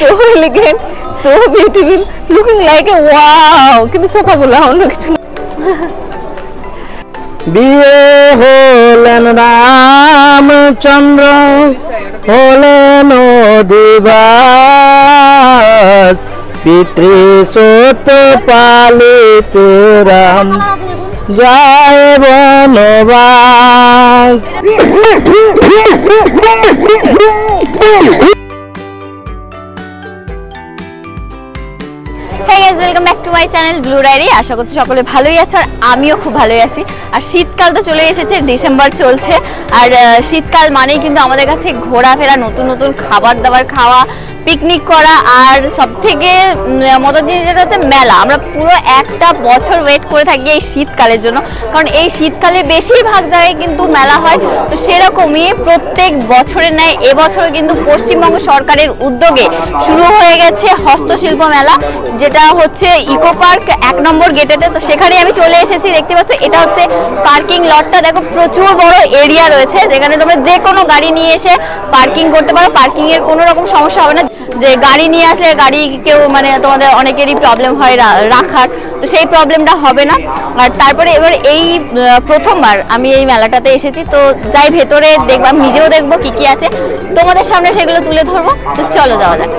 so elegant, so beautiful, looking like a wow. কিন্তু সোফাগুলো অন্য কিছু না। বিয়ে হলেন রামচন্দ্র, হলেন অধিবাস, পিতৃসত্য পালিত রাম যায় বনবাস। Hey guys, welcome back to my channel Blue Diary. আশা করছি সকলে ভালোই আছো আর আমিও খুব ভালোই আছি। আর শীতকাল তো চলে এসেছে, ডিসেম্বর চলছে আর শীতকাল মানেই কিন্তু আমাদের কাছে ঘোরাফেরা, নতুন নতুন খাবার দাবার খাওয়া, পিকনিক করা আর সবথেকে মজার জিনিস যেটা হচ্ছে মেলা। আমরা পুরো একটা বছর ওয়েট করে থাকি এই শীতকালের জন্য, কারণ এই শীতকালে বেশিরভাগ জায়গায় কিন্তু মেলা হয়। তো সেরকমই প্রত্যেক বছরের ন্যায় এবছরও কিন্তু পশ্চিমবঙ্গ সরকারের উদ্যোগে শুরু হয়ে গেছে হস্তশিল্প মেলা, যেটা হচ্ছে ইকো পার্ক 1 নম্বর গেটেতে। তো সেখানে আমি চলে এসেছি, দেখতে পাচ্ছ এটা হচ্ছে পার্কিং লটটা। দেখো প্রচুর বড় এরিয়া রয়েছে, যেখানে তোমরা যে কোনো গাড়ি নিয়ে এসে পার্কিং করতে পারো। পার্কিং এর কোনো রকম সমস্যা হবে না, যে গাড়ি নিয়ে আসলে গাড়ি কেউ মানে তোমাদের অনেকেরই প্রবলেম হয় রাখার, তো সেই প্রবলেমটা হবে না। আর তারপরে এবার এই প্রথমবার আমি এই মেলাটাতে এসেছি, তো যাই ভেতরে দেখবো, আমি নিজেও দেখবো কি কি আছে, তোমাদের সামনে সেগুলো তুলে ধরবো। তো চলো যাওয়া যাক।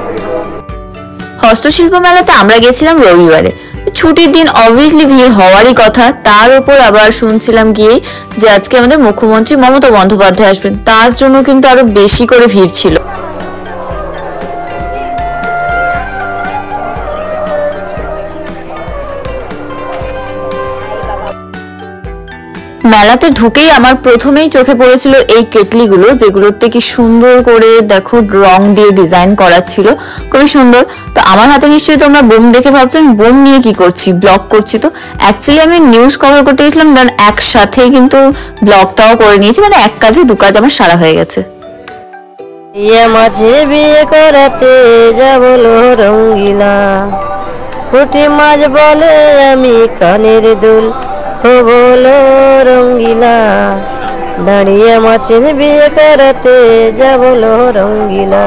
হস্তশিল্প মেলাতে আমরা গেছিলাম রবিবারে, ছুটির দিন, অবভিয়াসলি ভিড় হওয়ারই কথা। তার উপর আবার শুনছিলাম গিয়ে যে আজকে আমাদের মুখ্যমন্ত্রী মমতা বন্দ্যোপাধ্যায় আসবেন, তার জন্য কিন্তু আরো বেশি করে ভিড় ছিল। মেলাতে ঢুকেই আমার প্রথমেই চোখে পড়েছিল এই কেটলিগুলো, যেগুলোতে কি সুন্দর করে দেখো রং দিয়ে ডিজাইন করা ছিল, খুবই সুন্দর। তো আমার হাতে নিশ্চয়ই তোমরা বোম দেখে ভাবছো আমি বোম নিয়ে কি করছি, ব্লগ করছি। তো অ্যাকচুয়ালি আমি নিউজ কভার করতে গেছিলাম, দেন একসাথে কিন্তু ব্লগটাও করে নিয়েছি, মানে এক কাজে দু কাজ আমার সারা হয়ে গেছে। মাঝে বিয়ে করাতে যাবলো রঙ্গিলা, পুঁটি মাছ বলে আমি কানের দুল বলো রঙ্গিলা, দাঁড়িয়ে মাছের বিয়ে করাতে যাবলো রঙ্গিলা।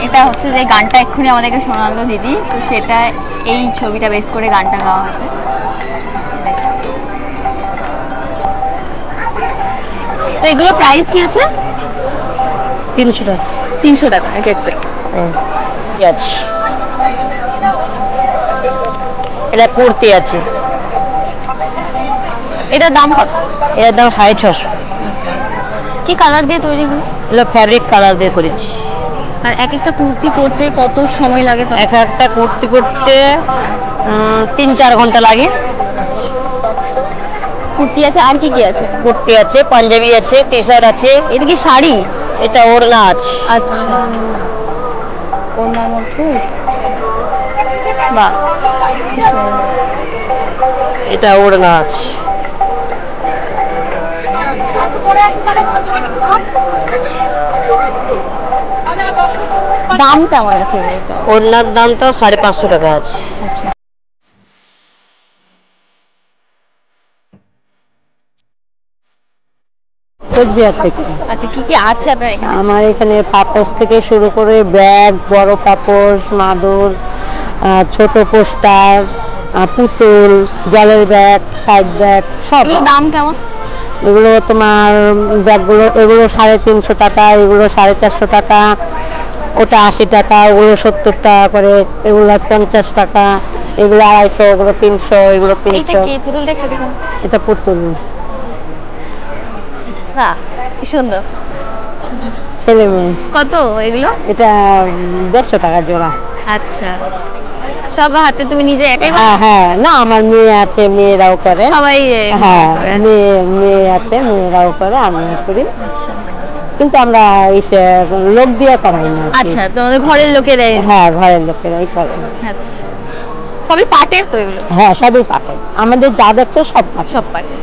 এটা হচ্ছে যে গানটা এক্ষুনি আমাদেরকে শোনালো দিদি, তো সেটা এই ছবিটা বেস করে গানটা গাওয়া হয়েছে। তো এগুলো প্রাইস কি আছে? 300 টাকা। 300 টাকা এক একটা। আছে এটা কুর্তি আছে, এটার দাম কত? এর দাম 650। কি কালার দিয়ে তৈরি? এগুলো ফ্যাব্রিক কালার দিয়ে করেছি। আর এক একটা কুর্তি করতে কত সময় লাগে? এক একটা কুর্তি করতে 3-4 ঘন্টা লাগে। কুর্তি আছে, আর কি কি আছে? কুর্তি আছে, পাঞ্জাবি আছে, টি শার্ট আছে। এটা কি শাড়ি? এটা ওড়না আছে। আচ্ছা, ওড়নার মধ্যে বাহ, এটা ওড়না আছে। দাম কেমন আছে এটা? ওড়নার দামটা 550 টাকা আছে। আচ্ছা, আচ্ছা কি কি আছে আপনার এখানে? আমার এখানে পাপোশ থেকে শুরু করে ব্যাগ, বড় পাপোশ, মাদুর, ছোট পোস্টার, পুতুল, জলের ব্যাগ, সাইড ব্যাগ, সব। এগুলো দাম কেমন? এগুলো তোমার ব্যাগগুলো, এগুলো 350 টাকা, এগুলো 450 টাকা, ওটা 80 টাকা, ওগুলো 70 টাকা করে, এগুলো 50 টাকা, এগুলো 250, এগুলো 300, এগুলো 300। এটা কি পুতুলটা একটু দেখুন। এটা পুতুল। বাহ, কি সুন্দর। ছেলে মেয়ে। কত এগুলো? এটা 150 টাকা জোড়া। আচ্ছা, সব হাতে তুমি নিজে একাই? হ্যাঁ, না আমার মেয়ে আছে, মেয়েরাও করে সবাই। হ্যাঁ, মেয়ে আছে, মেয়েরাও করে, আমিও করি। কিন্তু আমরা লোক দিয়ে করাই না। আচ্ছা, তোমাদের ঘরের লোকেরাই? হ্যাঁ, ঘরের লোকেরাই করে। আচ্ছা, সবই পাটের তো এগুলো? হ্যাঁ, সবই পাটের, আমাদের যা দেখছো সব পাট। সব পাটের।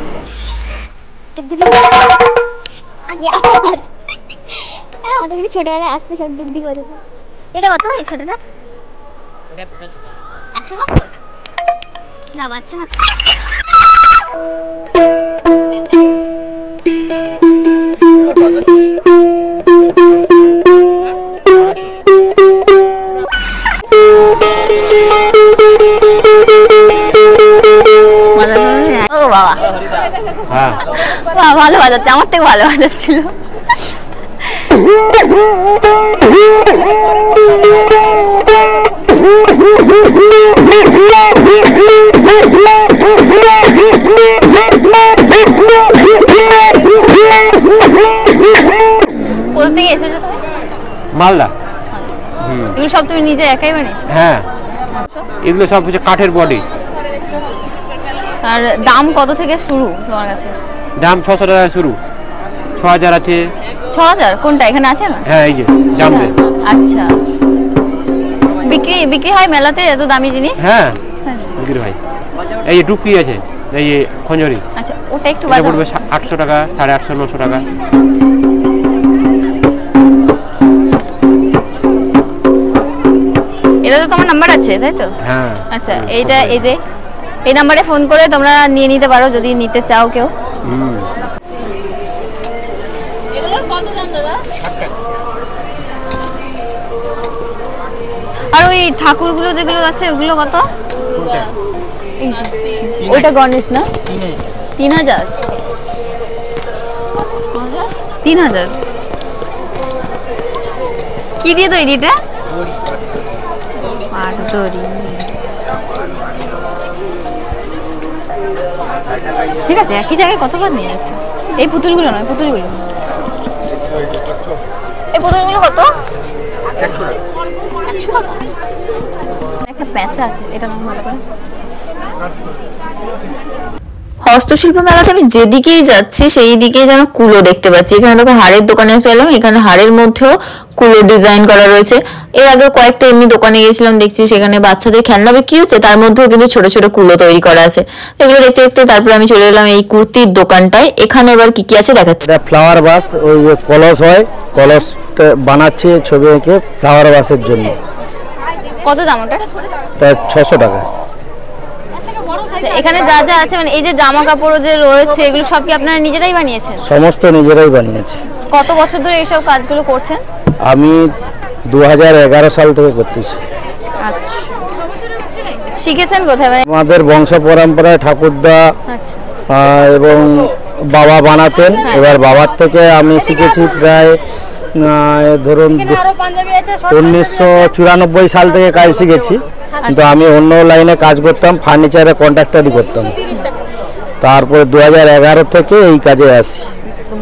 ছোটবেলায় আসতে সব বুদ্ধি করে। এটা কত? এই ছোটটা 170 না বাচ্চা। হ্যাঁ বাহ, ভালো বাজাচ্ছে, আমার থেকে ভালো বাজাচ্ছিল। কোথা থেকে এসেছো তুমি? মালদা। এগুলো সব তুমি নিজে একাই বানিয়েছো? হ্যাঁ, এগুলো সব হচ্ছে কাঠের বডি। আর দাম কত থেকে শুরু তোমার কাছে? দাম 600 টাকা শুরু, 6000 আছে। 6000? কোনটা এখানে আছে না? হ্যাঁ, এই যে জামবে। আচ্ছা, বিক্রি হয় মেলাতে এত দামি জিনিস? হ্যাঁ, বিক্রি হয়। এই যে টুপি আছে, এই যে খঞ্জরি। আচ্ছা, ওটা একটু এটা বাজাও। পড়বে 800 টাকা, 850, 900 টাকা। এটা তো তোমার নাম্বার আছে তাই তো? হ্যাঁ। আচ্ছা, এইটা এই যে এই নাম্বারে ফোন করে তোমরা নিয়ে নিতে পারো যদি নিতে চাও কেউ। এগুলোর কত দাম দাদা? আর ওই ঠাকুরগুলো যেগুলো আছে ওগুলো কত? এই যে, ওইটা গণেশ না? 3000? 3000 কি দিয়ে তৈরি এটা? পাটদড়ি। ঠিক আছে, একই জায়গায় কতবার নিয়ে যাচ্ছে? এই পুতুলগুলো নয়, পুতুলগুলো, এই পুতুলগুলো কত? 100 টাকা। একটা প্যাঁচা আছে, এটা নাম ভালো করে। হস্তশিল্প মেলাতে আমি যেদিকেই যাচ্ছি সেই দিকেই যেন কুলো দেখতে পাচ্ছি। এখানে দেখো হাড়ের দোকানে এলাম, এখানে হাড়ের মধ্যেও কুলো ডিজাইন করা রয়েছে। এর আগে কয়েকটা এমনি দোকানে গেছিলাম, দেখছি সেখানে বাচ্চাদের খেলনা বিক্রি হচ্ছে, তার মধ্যেও কিন্তু ছোট ছোট কুলো তৈরি করা আছে। এগুলো দেখতে দেখতে তারপরে আমি চলে এলাম এই কুর্তির দোকানটায়। এখানে এবার কি কি আছে দেখাচ্ছি। ফ্লাওয়ার বাস, ওই যে কলস হয়, কলস বানাচ্ছে ছবি এঁকে ফ্লাওয়ার বাসের জন্য। কত দাম ওটা? 600 টাকা। এখানে যা যা আছে মানে এই যে জামা কাপড় যে রয়েছে এগুলো সব কি আপনারা নিজেরাই বানিয়েছেন? সমস্ত নিজেরাই বানিয়েছি। কত বছর ধরে এইসব কাজগুলো করছেন? আমি 2011 সাল থেকে করতেছি। আচ্ছা, শিখেছেন কোথায়? মানে আমাদের বংশ পরম্পরায় ঠাকুরদা আচ্ছা এবং বাবা বানাতেন, এবার বাবার থেকে আমি শিখেছি প্রায় ধরুন 1994 সাল থেকে কাজ শিখেছি। কিন্তু আমি অন্য লাইনে কাজ করতাম, ফার্নিচারে কন্ট্রাক্টরি করতাম। তারপরে 2011 থেকে এই কাজে আসি।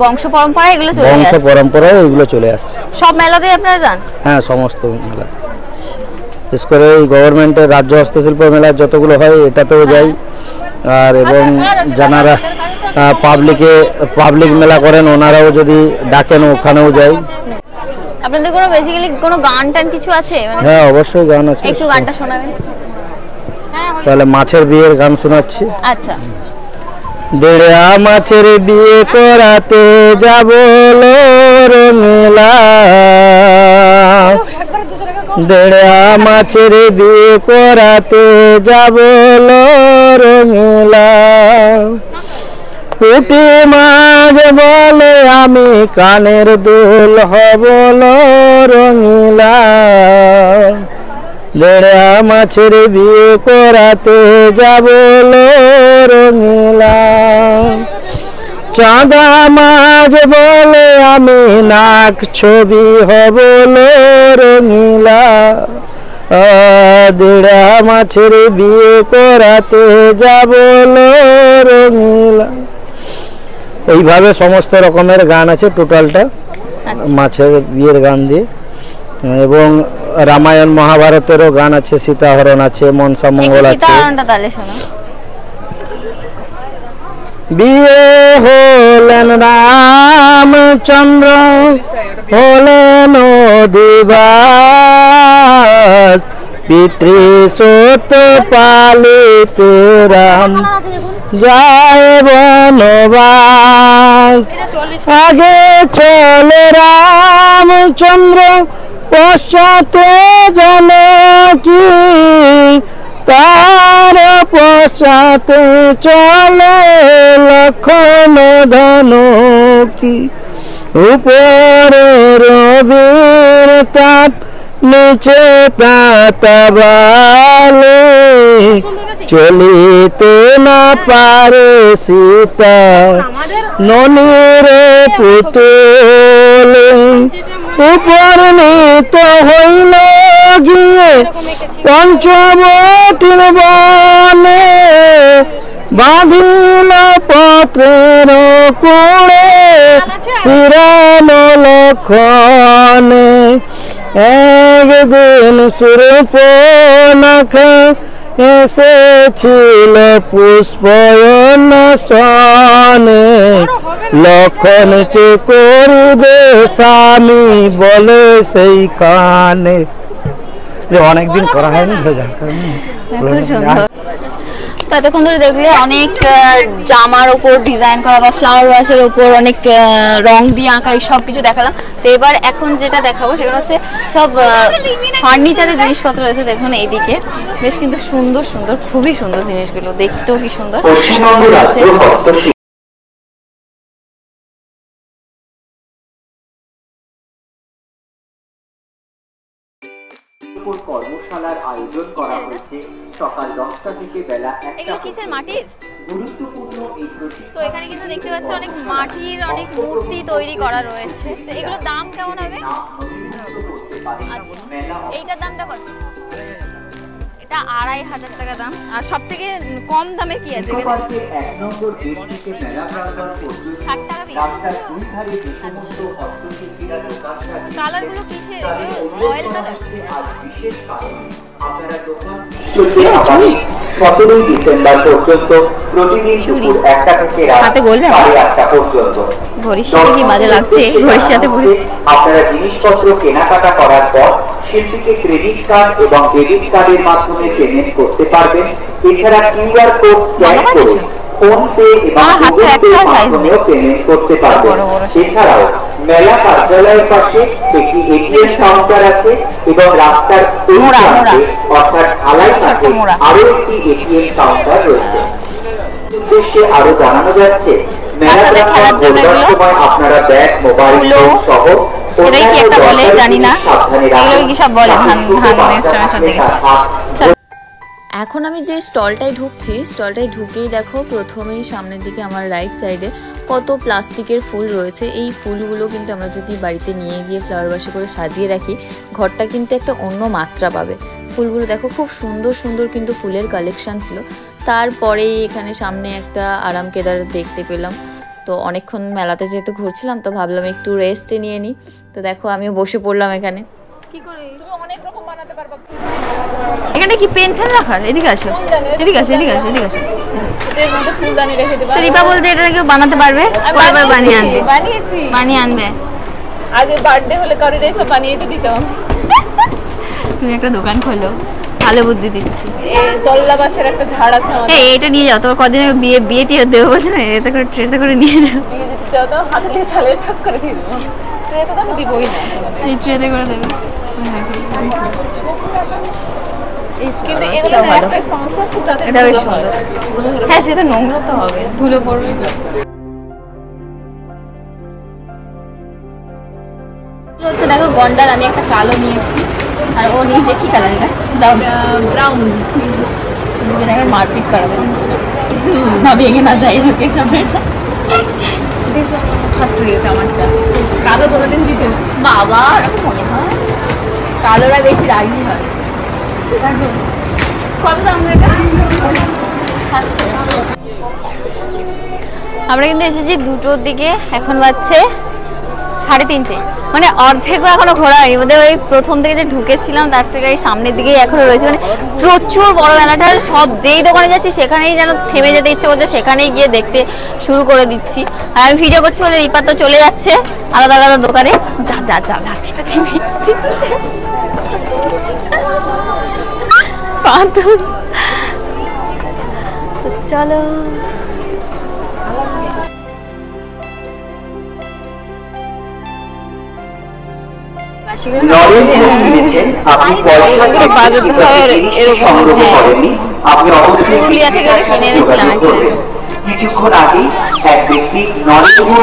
বংশ পরম্পরায় এগুলো চলে আসছে? বংশ পরম্পরায় এগুলো চলে আসছে। সব মেলাতেই আপনারা যান? হ্যাঁ, সমস্ত মেলা, বিশেষ করে এই গভর্নমেন্টের রাজ্য হস্তশিল্প মেলা যতগুলো হয় এটাতেও যাই। আর এবং যারা পাবলিক মেলা করেন ওনারাও যদি ডাকেন ওখানেও যাই। আপনাদের কোনো বেসিক্যালি কোনো গান টান কিছু আছে? হ্যাঁ, অবশ্যই গান আছে। একটু গানটা শোনাবেন? তাহলে মাছের বিয়ের গান শোনাচ্ছি। আচ্ছা। দেড়া মাছের বিয়ে করাতে যাব রঙিলা, দেড়া মাছের বিয়ে করাতে যাব রঙিলা, পুঁটি মাছ বলে আমি কানের দুল হব রঙিলা, দেড়া মাছের বিয়ে করাতে যাব রঙিলা, চাঁদা মাছ বলে আমি নাক ছবি হব রঙিলা, দেড়া মাছের বিয়ে করাতে যাব রঙিলা। এইভাবে সমস্ত রকমের গান আছে টোটালটা মাছের বিয়ের গান দিয়ে। এবং রামায়ণ মহাভারতেরও গান আছে, সীতাহরণ আছে, মনসা মঙ্গল আছে। বিয়ে হলেন রামচন্দ্র, হলেন অধিবাস, পিতৃসূত পালিতে রাম যায় বনবাস, আগে চলে রামচন্দ্র পশ্চাতে জানকী, তার পশ্চাতে চলে লক্ষ্মণ ধনুকি, উপরে রবির তাপ নিচে তাতাবালে চলিতে না পারে সীতা ননির পুতুলে উপনীত হইল গিয়ে পঞ্চবটির বনে বাঁধিল পত্রের কোণে শিরাল লক্ষণে একদিন সুরূপনখা এসেছিল পুষ্পয়ন সনে লক্ষণকে করিবে স্বামী বলে সেইখানে। অনেকদিন করা হয়নি খুব সুন্দর। তো এতক্ষণ ধরে দেখলে অনেক জামার উপর ডিজাইন করা বা ফ্লাওয়ার ওয়াশের উপর অনেক রং দিয়ে আঁকা সব কিছু দেখালাম। তো এবার এখন যেটা দেখাবো সেটা হচ্ছে সব ফার্নিচারের জিনিসপত্র রয়েছে। দেখুন এইদিকে বেশ কিন্তু সুন্দর সুন্দর, খুবই সুন্দর জিনিসগুলো, দেখতেও কি সুন্দর আছে। কর্মশালার আয়োজন করা হয়েছে সকাল 10টা থেকে বেলা 1টা। এগুলো কিসের, মাটির? গুরুত্বপূর্ণ এই তো এখানে কিন্তু দেখতে পাচ্ছ অনেক মাটির অনেক মূর্তি তৈরি করা রয়েছে। তো এগুলোর দাম কেমন হবে? আচ্ছা, এইটার দামটা কত? এটা 2500 টাকা দাম। আর সব থেকে কম দামে কি আছে? 1 নম্বর গেট থেকে মেলা প্রাঙ্গণ পর্যন্ত 60 টাকা পিস। রাস্তার দুই ধারে যে সমস্ত হস্তশিল্পীরা দোকান সাজিয়েছে, কালারগুলো কিসের? Royal colour. আজ বিশেষ কারণে আপনারা দোকান 17 ডিসেম্বর পর্যন্ত প্রতিদিন দুপুর 1টা থেকে রাত 8টা পর্যন্ত। ঘড়ির সাথে কি বাজে লাগছে? ঘড়ির সাথে আপনারা জিনিসপত্র কেনাকাটা করার পর শিল্পীকে ক্রেডিট কার্ড এবং ডেবিট কার্ডের মাধ্যমে পেমেন্ট করতে পারবেন। এছাড়া কিউআর কোড স্ক্যান করে ফোন পে এবং গুগল পে মাধ্যমেও পেমেন্ট করতে পারবেন। এছাড়াও মেলা কার্যালয়ের পাশে একটি এটিএম কাউন্টার আছে এবং রাস্তার এই প্রান্তে অর্থাৎ ঢালাই পাশে আরো একটি এটিএম কাউন্টার রয়েছে। উদ্দেশ্যে আরো জানানো যাচ্ছে মেলা খেলার জন্য সময় আপনারা ব্যাগ, মোবাইল ফোন সহ এটাই কি একটা বলে জানি না, এগুলো কি সব বলে ধান সব দেখেছি। এখন আমি যে স্টলটায় ঢুকছি, স্টলটায় ঢুকেই দেখো প্রথমেই সামনের দিকে আমার রাইট সাইডে কত প্লাস্টিকের ফুল রয়েছে। এই ফুলগুলো কিন্তু আমরা যদি বাড়িতে নিয়ে গিয়ে ফ্লাওয়ার বাসে করে সাজিয়ে রাখি, ঘরটা কিন্তু একটা অন্য মাত্রা পাবে। ফুলগুলো দেখো খুব সুন্দর সুন্দর কিন্তু ফুলের কালেকশন ছিল। তারপরে এখানে সামনে একটা আরাম কেদার দেখতে পেলাম। তো অনেকক্ষণ মেলাতে যেহেতু ঘুরছিলাম তো ভাবলাম একটু রেস্টে নিয়ে নিই। তো দেখো আমিও বসে পড়লাম এখানে। কি করে তুমি অনেক রকম বানাতে পারবা। এখানে কি পেন ফেন রাখার? এদিকে আসো, এদিকে আসো, এদিকে আসো, এদিকে আসো। এর মধ্যে ফুলদানি রেখে দিবা। তো রিপা বলতে এটা কেউ বানাতে পারবে? পরেরবার বানিয়ে আনবে। বানিয়েছি, বানিয়ে আনবে। আগে বার্থডে হলে কারোর এইসব বানিয়ে তো দিতাম। তুমি একটা দোকান খোলো, ভালো বুদ্ধি দিচ্ছি। এই তল্লা বাসের একটা ঝাড় আছে আমাদের। এই এটা নিয়ে যাও, তোমার কদিন বিয়ে টিয়ে দেবো বলছো না, এটা করে ট্রেতে করে নিয়ে যাও। নিয়ে যেতে চাও তো হাতে দিয়ে ছালে ঠাক করে দিয়ে দেবো। ট্রেতে তো আমি দিবই না, এই ট্রেতে করে দেবো। কিন্তু এগুলো একটা সমস্যা, ফুটাতে এটা বেশ সুন্দর। হ্যাঁ সেটা নোংরা তো হবে, ধুলো পড়বে। হচ্ছে দেখো গন্ডার, আমি একটা কালো নিয়েছি আর ও নিয়েছে কি কালার? এটা ব্রাউন। দুজনে একটা মারপিট করা না, ভেঙে না যায় ওকে। ফার্স্ট হয়ে গেছে আমারটা। কালো কোনোদিন দিতে বাবা এরকম মনে হয়, কালোরা বেশি রাগি হয়। কত দাম? আমরা কিন্তু এসেছি 2টোর দিকে, এখন বাজছে 3:30। মানে অর্ধেকও এখনো ঘোরা হয়নি। বোধহয় ওই প্রথম থেকে যে ঢুকেছিলাম তার থেকে এই সামনের দিকেই এখনো রয়েছে। মানে প্রচুর বড় মেলাটার, সব যেই দোকানে যাচ্ছি সেখানেই যেন থেমে যেতে ইচ্ছে করছে, সেখানেই গিয়ে দেখতে শুরু করে দিচ্ছি। আর আমি ভিডিও করছি বলে রিপা তো চলে যাচ্ছে আলাদা আলাদা দোকানে। যা যা যা যাচ্ছিটা থেমে চলো। কিছুক্ষণ আগে এক ব্যক্তি নরেন্দ্র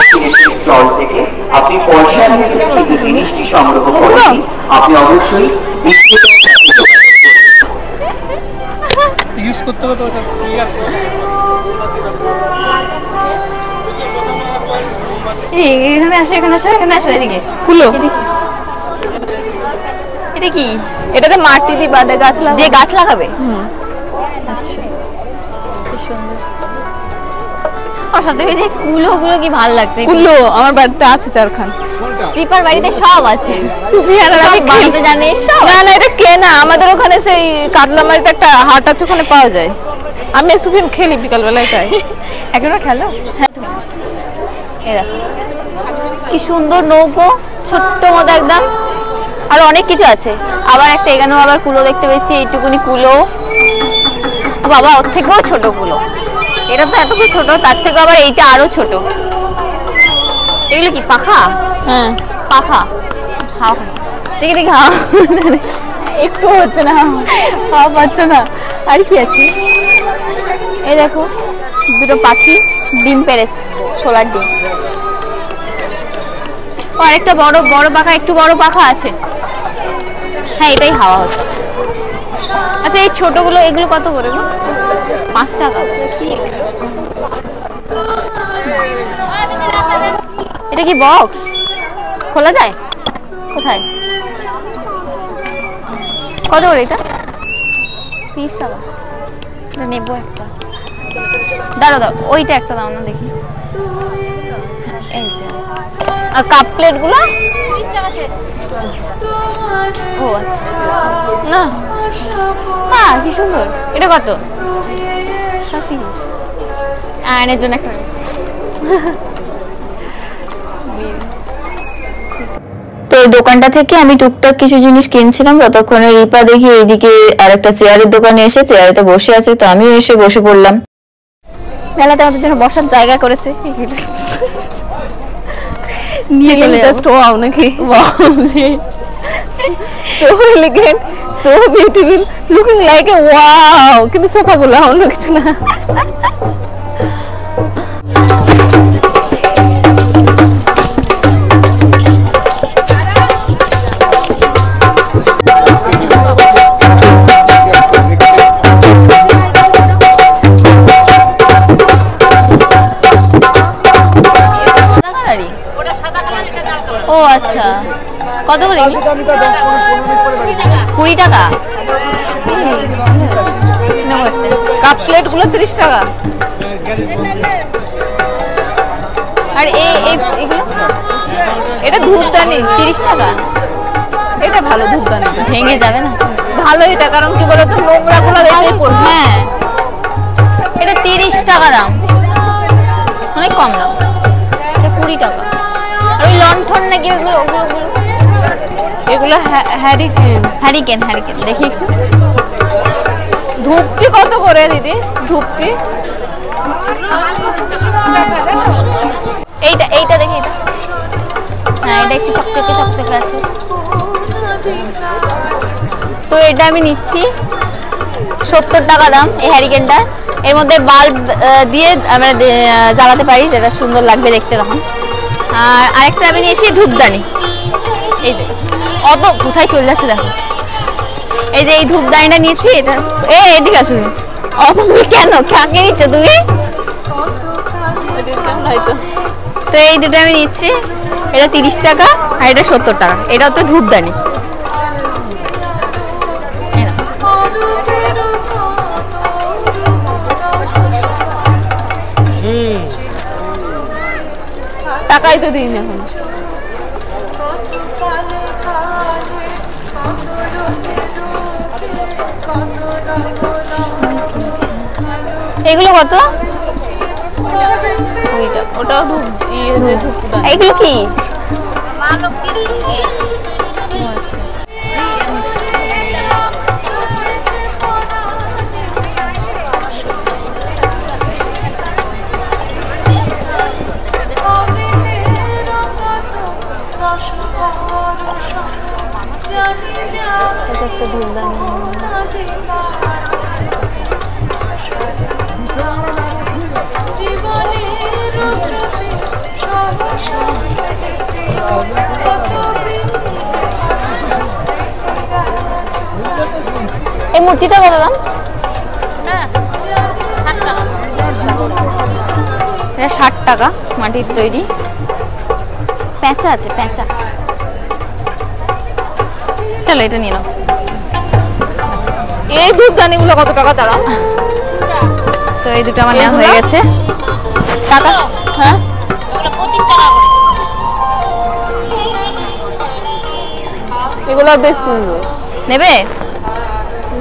স্টল থেকে আপনি পয়সা নিয়ে জিনিসটি সংগ্রহ করেন। আপনি অবশ্যই আসো এখানে আসো এখানে আসো এদিকে। ফুলো এটা কি? এটাতে মাটি দিয়ে বাঁধে গাছ যে লাগাবে। গাছ লাগাবে? আচ্ছা কি সুন্দর। সব থেকে যে কুলোগুলো কি ভালো লাগছে। কুলো আমার বাড়িতে আছে 4খান। রিপার বাড়িতে সব আছে। সুফিয়ান আর আমি বানাতে জানে সব। না না এটা কেনা, আমাদের ওখানে সেই কাটলামারিতে একটা হাট আছে, ওখানে পাওয়া যায়। আমি সুফিয়ান খেলি বিকাল বেলায় তাই। এখনো খেলো? হ্যাঁ এই দেখো কি সুন্দর নৌকো, ছোট্ট মতো একদম। আর অনেক কিছু আছে। আবার একটা এখানেও আবার কুলো দেখতে পেয়েছি, এইটুকুনি কুলো। বাবা ওর থেকেও ছোট কুলো। এটা তো এতটুকু ছোট, তার থেকে আবার এইটা আরো ছোট। এগুলো কি পাখা? হ্যাঁ পাখা। হাওয়া খায়। দেখি দেখি হাওয়া একটু হচ্ছে না, হাওয়া পাচ্ছে না। আর কি আছে? এই দেখো দুটো পাখি ডিম পেড়েছে, সোলার ডিম। ও আরেকটা বড় বড় পাখা, একটু বড় পাখা আছে। হ্যাঁ এটাই হাওয়া হচ্ছে। আচ্ছা এই ছোটগুলো এগুলো কত করে গো? 5 টাকা। এটা কি বক্স? খোলা যায়? কোথায়? কত করে এটা? 30 টাকা। এটা নেবো একটা। দাঁড়ো দাঁড়ো, ওইটা একটা দাও না দেখি। এই যে আর কাপ প্লেট গুলো 30 টাকা সেট। ও আচ্ছা না, হ্যাঁ কি সুন্দর। এটা কত? 37। আয়নের জন্য একটা। তো এই দোকানটা থেকে আমি টুকটাক কিছু জিনিস কিনছিলাম, ততক্ষণে রিপা দেখি এইদিকে আরেকটা চেয়ারের দোকানে এসে চেয়ারেতে বসে আছে, তো আমিও এসে বসে পড়লাম। মেলাতে আমাদের জন্য বসার জায়গা করেছে, নিয়ে চলে যাবো। জাস্ট ওয়াও নাকি? So elegant, so beautiful, looking like a wow. কিন্তু সোফাগুলো অন্য কিছু না। ও আচ্ছা কত করে? 20 টাকা। কাপ প্লেট গুলো 30 টাকা। আর এগুলো এটা ধূপদানি 30 টাকা। এটা ভালো ধূপদানি, ভেঙে যাবে না? ভালো এটা, কারণ কি বলতো নোংরা গুলো বেশি পড়বে। হ্যাঁ এটা 30 টাকা দাম, অনেক কম দাম। এটা 20 টাকা। আর ওই লণ্ঠন নাকি ওগুলো এগুলো হ্যারিকেন। হ্যারিকেন হ্যারিকেন দেখি একটু। ধূপচি কত করে দিদি? ধূপচি এইটা এইটা দেখি এটা। হ্যাঁ এটা একটু চকচকে চকচকে আছে, তো এটা আমি নিচ্ছি 70 টাকা দাম এই হ্যারিকেনটা। এর মধ্যে বাল্ব দিয়ে আমরা জ্বালাতে পারি, যেটা সুন্দর লাগবে দেখতে তখন। আর আরেকটা আমি নিয়েছি ধূপদানি। এই যে অত কোথায় চলে যাচ্ছে দেখো। এই যে এই ধূপদানিটা নিয়েছি, এটা এদিকে আসুন। অত তুমি কেন কাকে নিচ্ছ তুমি? তো এই দুটো আমি নিচ্ছি, এটা 30 টাকা আর এটা 70 টাকা। এটা তো ধূপদানি। টাকাই তো দিন এখন। এগুলো কত? ওটাও ধূপদানি। এগুলো কি? এটা একটা ধূপদানি। এই মূর্তিটা কত দাম? 60 টাকা, মাটির তৈরি। প্যাঁচা আছে, প্যাঁচা। চলো এটা নিয়ে নাও। এই দুধদানিগুলো কত টাকা তারা? তো এই দুটো আমার নেওয়া হয়ে গেছে। টাকা? হ্যাঁ, এগুলো বেশ সুন্দর। নেবে?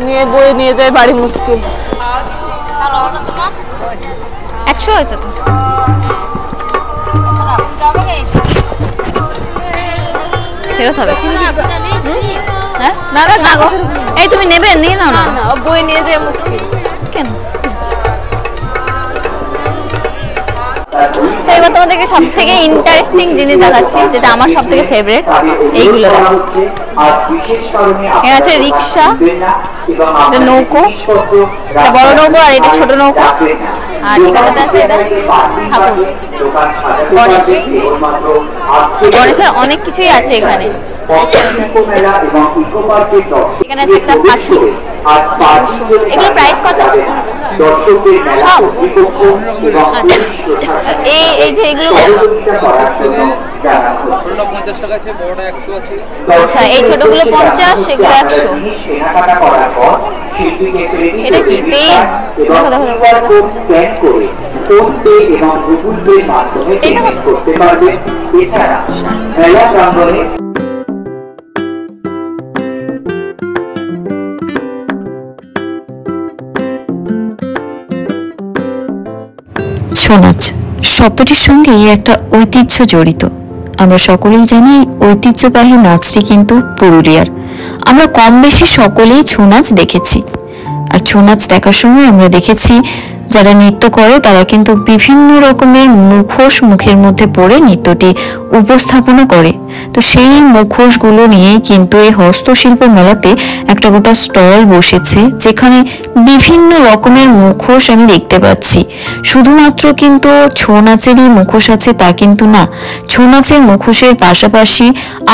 নিয়ে বয়ে নিয়ে যায় বাড়ি মুশকিল। 100 হয়েছে তো। ফেরত হবে? হ্যাঁ, না না না গো, এই তুমি নেবে, নিয়ে নাও না। না, বয়ে নিয়ে যায় মুশকিল। কেন? তো এবার তোমাদেরকে সব থেকে ইন্টারেস্টিং জিনিস দেখাচ্ছি, যেটা আমার সব থেকে ফেভারিট। এইগুলো দেখো, এখানে আছে রিক্সা, এটা নৌকো, এটা বড় নৌকো আর এটা ছোট নৌকো। আর এখানে আছে এটা ঠাকুর গণেশ। গণেশের অনেক কিছুই আছে এখানে। এখানে আছে একটা পাখি, এগুলো প্রাইস কত সব? এই যে এগুলো আচ্ছা, এই ছোটগুলো 50, এগুলো 100। এটা কি পেন? দেখো দেখো দেখো, এটা করতে পারবে। এছাড়া মেলা প্রাঙ্গণে ছৌ নাচ শব্দটির সঙ্গে একটা ঐতিহ্য জড়িত। আমরা সকলেই জানি ঐতিহ্যবাহী নাচটি কিন্তু পুরুলিয়ার। আমরা কম বেশি সকলেই ছৌ নাচ দেখেছি। আর ছৌ নাচ দেখার সময় আমরা দেখেছি যারা নৃত্য করে তারা কিন্তু বিভিন্ন রকমের মুখোশ মুখের মধ্যে পরে নৃত্যটি উপস্থাপনা করে। তো সেই মুখোশগুলো নিয়ে কিন্তু এই হস্তশিল্প মেলাতে একটা গোটা স্টল বসেছে, যেখানে বিভিন্ন রকমের মুখোশ আমি দেখতে পাচ্ছি। শুধুমাত্র কিন্তু ছৌ নাচেরই মুখোশ আছে তা কিন্তু না, ছৌ নাচের মুখোশের পাশাপাশি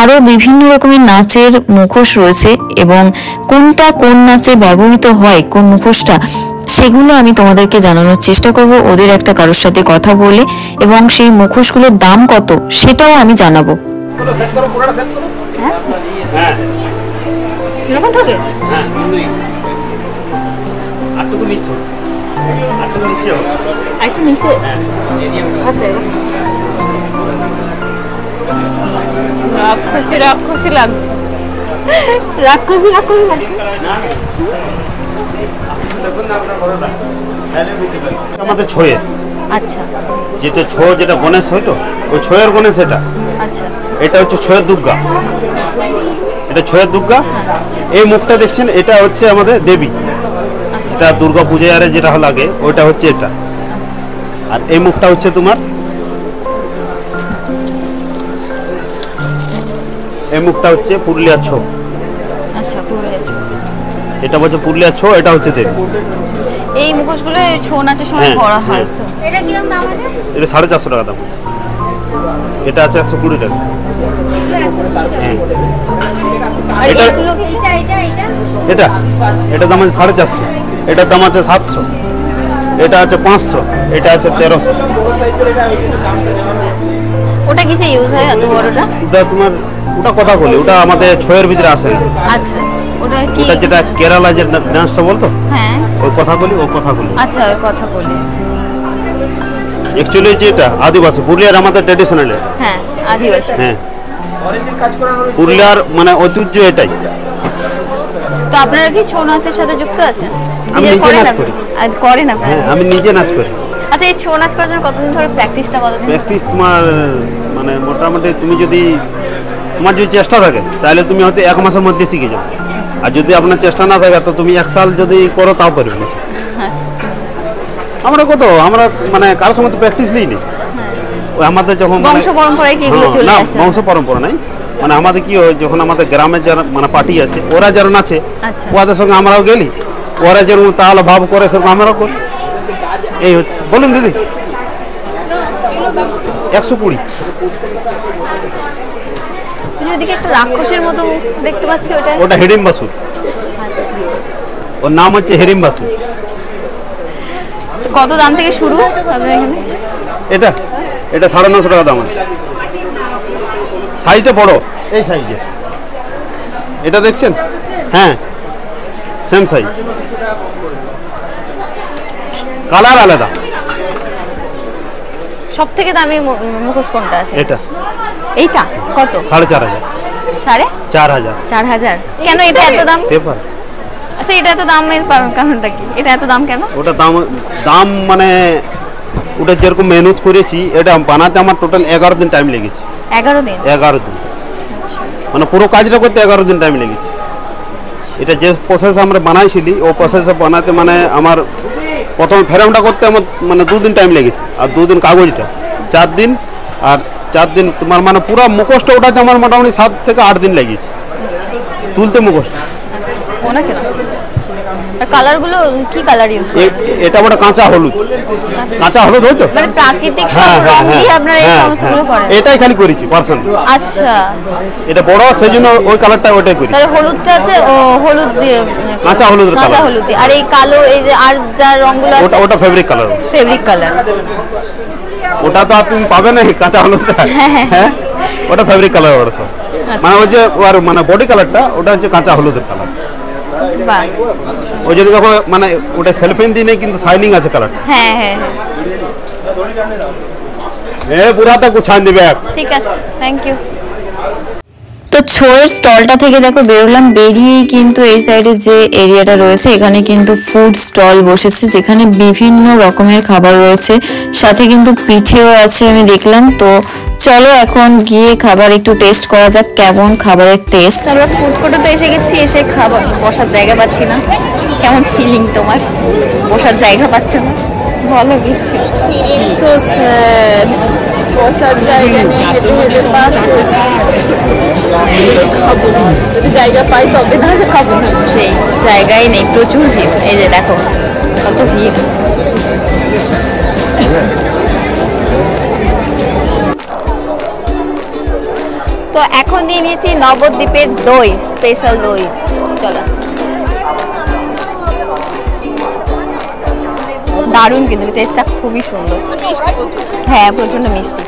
আরো বিভিন্ন রকমের নাচের মুখোশ রয়েছে, এবং কোনটা কোন নাচে ব্যবহৃত হয়, কোন মুখোশটা, সেগুলো আমি তোমাদেরকে জানানোর চেষ্টা করব ওদের একটা কারোর সাথে কথা বলে, এবং সেই মুখোশগুলোর দাম কত সেটাও আমি জানাবো। একটু নিচে। আচ্ছা, রাক্ষসী রাক্ষসী লাগছে। রাক্ষসী রাক্ষসী লাগছে। আমাদের ছয়ের, আচ্ছা যেটা ছো, যেটা গণেশ হয়তো ওই ছয়ের গণেশ, এটা আচ্ছা, এটা হচ্ছে ছয়ের দুর্গা, এটা ছয়ের দুর্গা। এই মুখটা দেখছেন, এটা হচ্ছে আমাদের দেবী, এটা দুর্গা পূজায় আরে যেটা লাগে ওইটা হচ্ছে এটা। আর এই মুখটা হচ্ছে তোমার, এই মুখটা হচ্ছে পুরুলিয়ার ছো। আচ্ছা, পুরুলিয়ার ছো। এটা হচ্ছে পুরুলিয়ার ছো, এটা হচ্ছে দেবী। এই মুখোশগুলো ছৌ নাচের সময় পরা হয় তো। এটা কিরকম দাম আছে? এটা 450 টাকা দাম। এটা আছে 120 টাকা। আর এগুলো কি সেটা? এটা এটা দাম আছে 450, এটার দাম আছে 700, এটা আছে 500, এটা আছে 1300। ওটা কিসে ইউজ হয় এত বড়টা? ওটা তোমার, ওটা কথা বলি, ওটা আমাদের ছয়ের ভিতরে আসে না। আচ্ছা, ওটা কি? ওটা যেটা কেরালা যে ডান্সটা বলতো, হ্যাঁ, ওই কথা বলি, ও কথা বলি। আচ্ছা, ওই কথা বলি। অ্যাকচুয়ালি যেটা আদিবাসী পুরুলিয়ার আমাদের ট্র্যাডিশনাল, হ্যাঁ আদিবাসী, হ্যাঁ পুরুলিয়ার মানে ঐতিহ্য এটাই। তো আপনারা কি ছৌ নাচের সাথে যুক্ত আছেন? আমি নিজে নাচ করি। করেন আপনারা? হ্যাঁ, আমি নিজে নাচ করি। আচ্ছা, এই ছৌ নাচ করার জন্য কতদিন ধরে প্র্যাকটিসটা কতদিন? প্র্যাকটিস তোমার মানে মোটামুটি তুমি যদি তোমার যদি চেষ্টা থাকে তাহলে তুমি হয়তো 1 মাসের মধ্যে শিখে যাবে। আর যদি আপনার চেষ্টা না থাকে তো তুমি 1 সাল যদি করো তাও পারবে না। আমরা আমরা মানে কারোর সময় তো প্র্যাকটিস নিই নি। ওই আমাদের যখন বংশ পরম্পরায় কি এগুলো চলে আসে? না, বংশ পরম্পরা নাই, মানে আমাদের কি হয়, যখন আমাদের গ্রামের যারা মানে পার্টি আছে ওরা যারা নাচে, ওদের সঙ্গে আমরাও গেলি, ওরা যেরকম তাহলে ভাব করে সেরকম আমরাও করি। এই হচ্ছে। বলুন দিদি, 120। ওদিকে একটা রাক্ষসের মতো দেখতে পাচ্ছি, ওটা হিড়িম্বাসুর। ওর নাম হচ্ছে হিড়িম্বাসুর। কত দাম থেকে শুরু আপনার এখানে? এটা 950 টাকা দাম আছে। সাইজটা বড়, এই সাইজের। এটা দেখছেন? হ্যাঁ, সেম সাইজ, কালার আলাদা। সব থেকে দামি মুখোশ কোনটা আছে? এটা। এইটা কত? 4,500। 4,500? 4,000। কেন এটা এত দাম? সেপার। আচ্ছা, এটা এত দামের কারণটা কি? এটা এত দাম কেন? ওটা দাম মানে ওটা যেরকম মেহনত করেছি, এটা বানাতে আমার টোটাল 11 দিন টাইম লেগেছে। 11 দিন? 11 দিন, মানে পুরো কাজটা করতে 11 দিন টাইম লেগেছে। এটা যে প্রসেস আমরা বানাইছিলি, ও প্রসেসে বানাতে মানে আমার প্রথম ফ্রেমটা করতে আমার মানে 2 দিন টাইম লেগেছে, আর 2 দিন কাগজটা, 4 দিন, আর 4 দিন তোমার মানে পুরো মুখোশটা ওটাতে আমার মোটামুটি 7 থেকে 8 দিন লেগেছে তুলতে মুখোশটা। ওনা কেন? আর কালারগুলো কি কালার ইউজ করেন? এটা ওটা কাঁচা হলুদ, কাঁচা হলুদ হয়তো মানে প্রাকৃতিক সব রং দিয়ে আপনারা এই সমস্তগুলো করেন? এটাই খালি করেছি পার্সন। আচ্ছা, এটা বড় সেই জন্য ওই কালারটা ওইটাই করি। তাহলে হলুদটা আছে হলুদ দিয়ে, কাঁচা হলুদ, কাঁচা হলুদ দিয়ে। আর এই কালো, এই যে আর যা রংগুলো আছে ওটা ফেব্রিক কালার। Fabric colour? ওটা তো আর তুমি পাবে না কাঁচা হলুদটা। হ্যাঁ, ওটা ফেব্রিক কালার। ওটা সব মানে ওই যে ওর মানে বডি কালারটা ওটা হচ্ছে কাঁচা হলুদের কালার। বাহ, ওই যে দেখো মানে ওটা সেলফিন দিয়ে নেই কিন্তু শাইনিং আছে কালার। হ্যাঁ হ্যাঁ হ্যাঁ, পুরাটা গুছান দিবে। ঠিক আছে, থ্যাংক ইউ। তো ছোয়ের স্টলটা থেকে দেখো বেরোলাম, বেরিয়েই কিন্তু এই সাইডে যে এরিয়াটা রয়েছে এখানে কিন্তু ফুড স্টল বসেছে, যেখানে বিভিন্ন রকমের খাবার রয়েছে, সাথে কিন্তু পিঠেও আছে আমি দেখলাম। তো চলো এখন গিয়ে খাবার একটু টেস্ট করা যাক, কেমন খাবারের টেস্ট। আমরা ফুড কোর্টে তো এসে গেছি, এসে খাবার বসার জায়গা পাচ্ছি না। কেমন ফিলিং তোমার? বসার জায়গা পাচ্ছ না? ভালো কিছু সো স্যাড, বসার জায়গা নেই, হেঁটে হেঁটে পাস খাবো, যদি জায়গা পাই তবে না খাবো না। সেই জায়গাই নেই, প্রচুর ভিড়। এই যে দেখো কত ভিড়। তো এখন নিয়ে নিয়েছি নবদ্বীপের দই, স্পেশাল দই। চলো, দারুণ কিন্তু টেস্টটা খুবই সুন্দর। হ্যাঁ, প্রচন্ড মিষ্টি।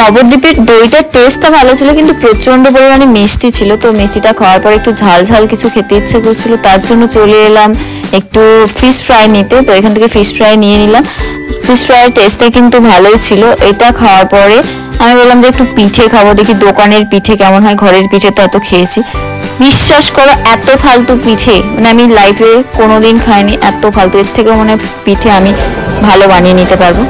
নবদ্বীপের দইটার টেস্টটা ভালো ছিল, কিন্তু প্রচন্ড পরিমাণে মিষ্টি ছিল। তো মিষ্টিটা খাওয়ার পর একটু ঝাল ঝাল কিছু খেতে ইচ্ছে করছিল, তার জন্য চলে এলাম একটু ফিশ ফ্রাই নিতে। তো এখান থেকে ফিশ ফ্রাই নিয়ে নিলাম। ফিশ ফ্রাইয়ের টেস্টটা কিন্তু ভালোই ছিল। এটা খাওয়ার পরে আমি বললাম যে একটু পিঠে খাবো, দেখি দোকানের পিঠে কেমন হয়। ঘরের পিঠে তো এত খেয়েছি, বিশ্বাস করো এত ফালতু পিঠে মানে আমি লাইফে কোনোদিন খাইনি, এত ফালতু। এর থেকেও মানে পিঠে আমি ভালো বানিয়ে নিতে পারবো।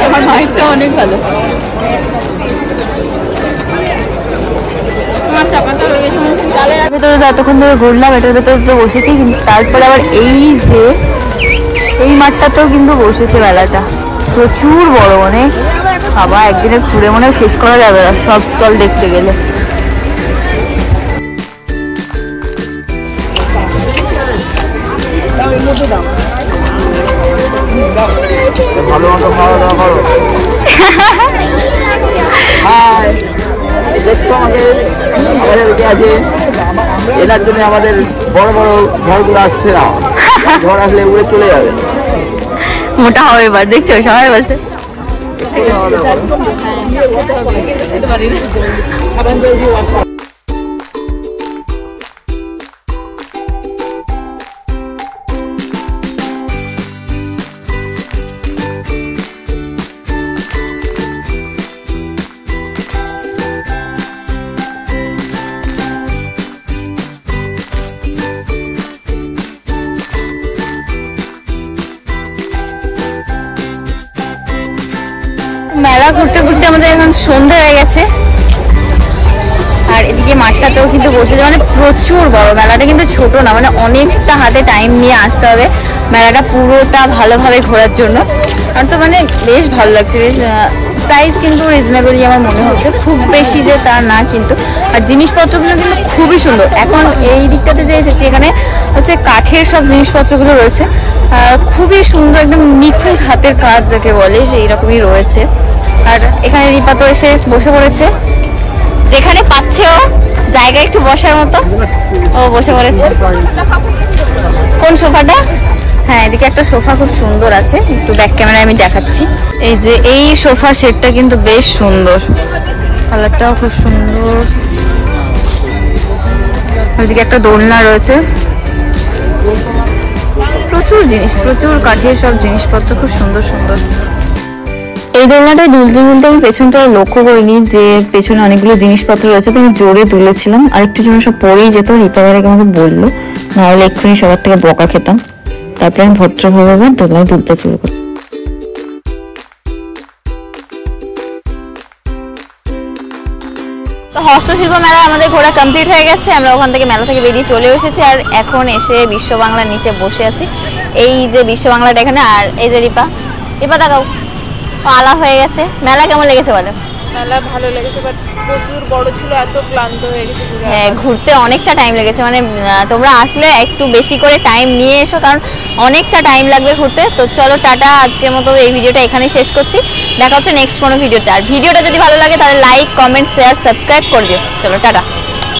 আমার মাইকটা অনেক ভালো। ভেতরে তো এতক্ষণ ধরে ঘুরলাম, এটার ভেতরে তো বসেছি, কিন্তু তারপরে আবার এই যে এই মাঠটাতেও কিন্তু বসেছে মেলাটা, প্রচুর বড়। অনেক খাবার একদিনে ঘুরে মনে শেষ করা যাবে না সব স্টল দেখতে গেলে। ভালো মতো খাওয়া দাওয়া করো। দেখতো আমাদের আছে, এটার জন্য আমাদের বড় বড় ঝড়গুলো আসছে না, ঝড় আসলে উড়ে চলে যাবে। মোটা হবে এবার, দেখছো সবাই বলছে। মেলা ঘুরতে ঘুরতে আমাদের এখন সন্ধ্যা হয়ে গেছে, আর এদিকে মাঠটাতেও কিন্তু বসেছে, মানে প্রচুর বড়। মেলাটা কিন্তু ছোট না, মানে অনেকটা হাতে টাইম নিয়ে আসতে হবে মেলাটা পুরোটা ভালোভাবে ঘোরার জন্য। আর তো মানে বেশ ভালো লাগছে, বেশ প্রাইস কিন্তু রিজনেবলই আমার মনে হচ্ছে, খুব বেশি যে তা না কিন্তু। আর জিনিসপত্রগুলো কিন্তু খুবই সুন্দর। এখন এই দিকটাতে যে এসেছি এখানে হচ্ছে কাঠের সব জিনিসপত্রগুলো রয়েছে, খুবই সুন্দর, একদম নিখুঁত হাতের কাজ যাকে বলে সেই রকমই রয়েছে। আর এখানে রিপা তো এসে বসে পড়েছে, যেখানে পাচ্ছে ও জায়গা একটু বসার মতো, ও বসে পড়েছে। কোন সোফাটা? হ্যাঁ, এদিকে একটা সোফা খুব সুন্দর আছে, একটু ব্যাক ক্যামেরায় আমি দেখাচ্ছি। এই যে এই সোফা সেটটা কিন্তু বেশ সুন্দর, কালারটাও খুব সুন্দর। ওইদিকে একটা দোলনা রয়েছে, প্রচুর জিনিস, প্রচুর কাঠের সব জিনিসপত্র, খুব সুন্দর সুন্দর। এই দোলনাটায় দুলতে দুলতে আমি পেছনটা লক্ষ্য করিনি যে পেছনে অনেকগুলো জিনিসপত্র রয়েছে, তো আমি জোরে তুলেছিলাম, আর একটু জন্য সব পড়েই যেত। রিপাওয়ারে আমাকে বললো, নাহলে এক্ষুনি সবার থেকে বকা খেতাম। তারপরে আমি ভদ্রভাবে দোলনায় তুলতে শুরু করি। তো হস্তশিল্প মেলা আমাদের ঘোরা কমপ্লিট হয়ে গেছে, আমরা ওখান থেকে মেলা থেকে বেরিয়ে চলে এসেছি। আর এখন এসে বিশ্ব বাংলার নিচে বসে আছি। এই যে বিশ্ব বাংলাটা এখানে, আর এই যে রিপা তাকাও, আলা হয়ে গেছে। মেলা কেমন লেগেছে বলো? মেলা ভালো লেগেছে, বাট প্রচুর বড় ছিল, এত ক্লান্ত হয়ে গেছে। হ্যাঁ, ঘুরতে অনেকটা টাইম লেগেছে, মানে তোমরা আসলে একটু বেশি করে টাইম নিয়ে এসো, কারণ অনেকটা টাইম লাগবে ঘুরতে। তো চলো টাটা, আজকের মতো এই ভিডিওটা এখানেই শেষ করছি। দেখা হচ্ছে নেক্সট কোনো ভিডিওতে। আর ভিডিওটা যদি ভালো লাগে তাহলে লাইক, কমেন্ট, শেয়ার, সাবস্ক্রাইব করে দিও। চলো টাটা।